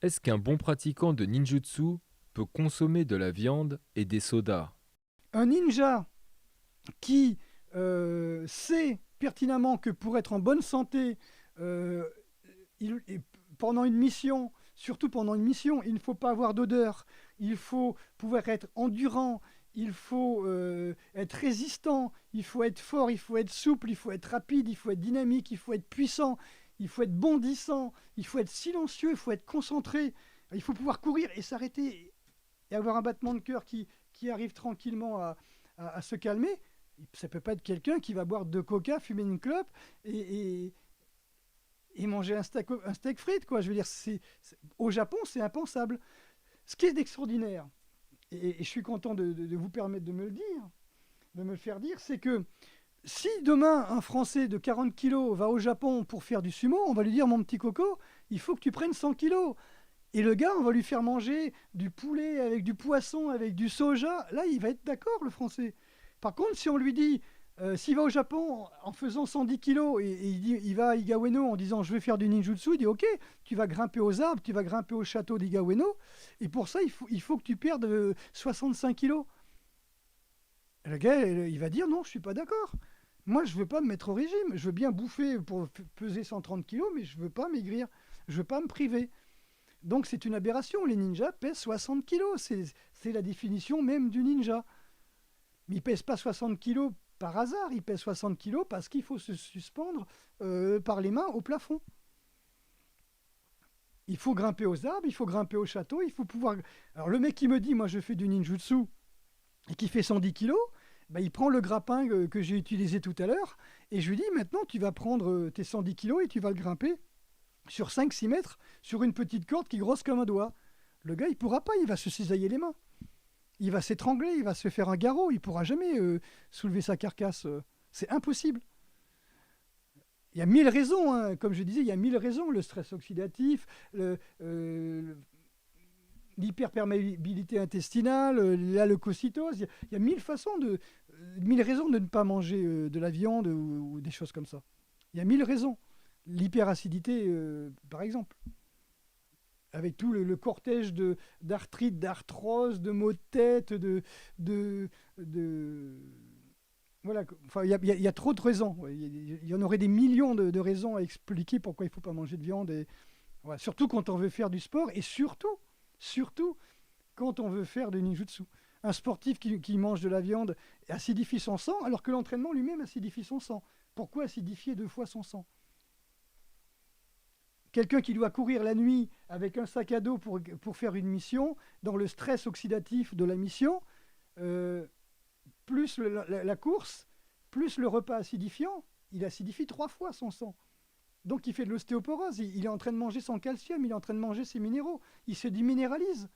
Est-ce qu'un bon pratiquant de ninjutsu peut consommer de la viande et des sodas? Un ninja qui sait pertinemment que pour être en bonne santé, euh, et pendant une mission, surtout pendant une mission, il ne faut pas avoir d'odeur, il faut pouvoir être endurant, il faut être résistant, il faut être fort, il faut être souple, il faut être rapide, il faut être dynamique, il faut être puissant, il faut être bondissant, il faut être silencieux, il faut être concentré, il faut pouvoir courir et s'arrêter et avoir un battement de cœur qui arrive tranquillement à se calmer. Ça peut pas être quelqu'un qui va boire de coca, fumer une clope et manger un steak frites, quoi. Je veux dire, au Japon, c'est impensable. Ce qui est extraordinaire, et je suis content de vous permettre de me le dire, de me le faire dire, c'est que si demain un Français de 40 kilos va au Japon pour faire du sumo, on va lui dire, mon petit coco, il faut que tu prennes 100 kilos. Et le gars, on va lui faire manger du poulet avec du poisson, avec du soja. Là, il va être d'accord, le Français. Par contre, si on lui dit, s'il va au Japon en faisant 110 kilos et il va à Igaweno en disant je vais faire du ninjutsu, il dit ok, tu vas grimper aux arbres, tu vas grimper au château d'Igaweno, et pour ça, il faut que tu perdes 65 kilos. Le gars, il va dire non, je suis pas d'accord. Moi, je veux pas me mettre au régime. Je veux bien bouffer pour peser 130 kilos, mais je veux pas maigrir. Je veux pas me priver. Donc c'est une aberration. Les ninjas pèsent 60 kilos. C'est la définition même du ninja. Mais ils ne pèsent pas 60 kilos par hasard. Ils pèsent 60 kilos parce qu'il faut se suspendre par les mains au plafond. Il faut grimper aux arbres, il faut grimper au château, il faut pouvoir... Alors le mec qui me dit, moi je fais du ninjutsu, et qui fait 110 kilos, bah, il prend le grappin que j'ai utilisé tout à l'heure, et je lui dis, maintenant tu vas prendre tes 110 kilos et tu vas le grimper sur 5-6 mètres, sur une petite corde qui est grosse comme un doigt. Le gars, il pourra pas, il va se cisailler les mains. Il va s'étrangler, il va se faire un garrot, il pourra jamais soulever sa carcasse. C'est impossible. Il y a mille raisons, hein. Comme je disais, il y a mille raisons. Le stress oxydatif, l'hyperperméabilité intestinale, la leucocytose. Il y a mille façons mille raisons de ne pas manger de la viande ou des choses comme ça. Il y a mille raisons. L'hyperacidité, par exemple, avec tout le cortège d'arthrite, d'arthrose, de maux de tête, de, de voilà, enfin, il y a trop de raisons. Il y en aurait des millions de raisons à expliquer pourquoi il ne faut pas manger de viande. Et, voilà, surtout quand on veut faire du sport et surtout quand on veut faire du ninjutsu. Un sportif qui mange de la viande acidifie son sang alors que l'entraînement lui-même acidifie son sang. Pourquoi acidifier deux fois son sang? Quelqu'un qui doit courir la nuit avec un sac à dos pour faire une mission, dans le stress oxydatif de la mission, euh, plus la course, plus le repas acidifiant, il acidifie 3 fois son sang. Donc il fait de l'ostéoporose, il est en train de manger son calcium, il est en train de manger ses minéraux, il se déminéralise.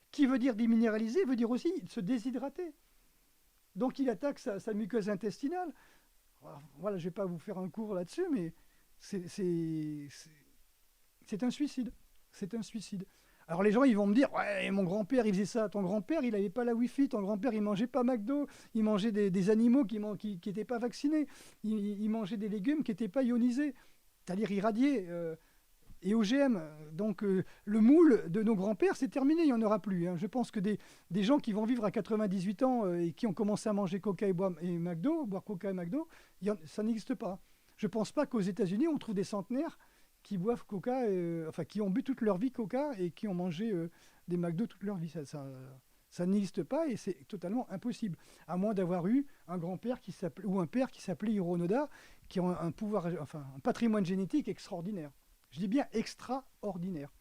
Qui veut dire déminéraliser veut dire aussi se déshydrater. Donc il attaque sa muqueuse intestinale. Alors, voilà, je ne vais pas vous faire un cours là-dessus, mais c'est un suicide. C'est un suicide. Alors les gens, ils vont me dire, ouais, mon grand-père, il faisait ça. Ton grand-père, il n'avait pas la Wi-Fi. Ton grand-père, il mangeait pas McDo. Il mangeait des animaux qui n'étaient pas vaccinés. Il mangeait des légumes qui n'étaient pas ionisés, c'est-à-dire irradiés. Et OGM. Donc le moule de nos grands-pères, c'est terminé, il n'y en aura plus. Hein. Je pense que des gens qui vont vivre à 98 ans et qui ont commencé à manger Coca et McDo, boire Coca et McDo, ça n'existe pas. Je ne pense pas qu'aux États-Unis, on trouve des centenaires qui boivent Coca, enfin qui ont bu toute leur vie Coca et qui ont mangé des McDo toute leur vie. Ça n'existe pas et c'est totalement impossible. À moins d'avoir eu un grand-père ou un père qui s'appelait Hironoda, qui ont un pouvoir, enfin un patrimoine génétique extraordinaire. Je dis bien extraordinaire.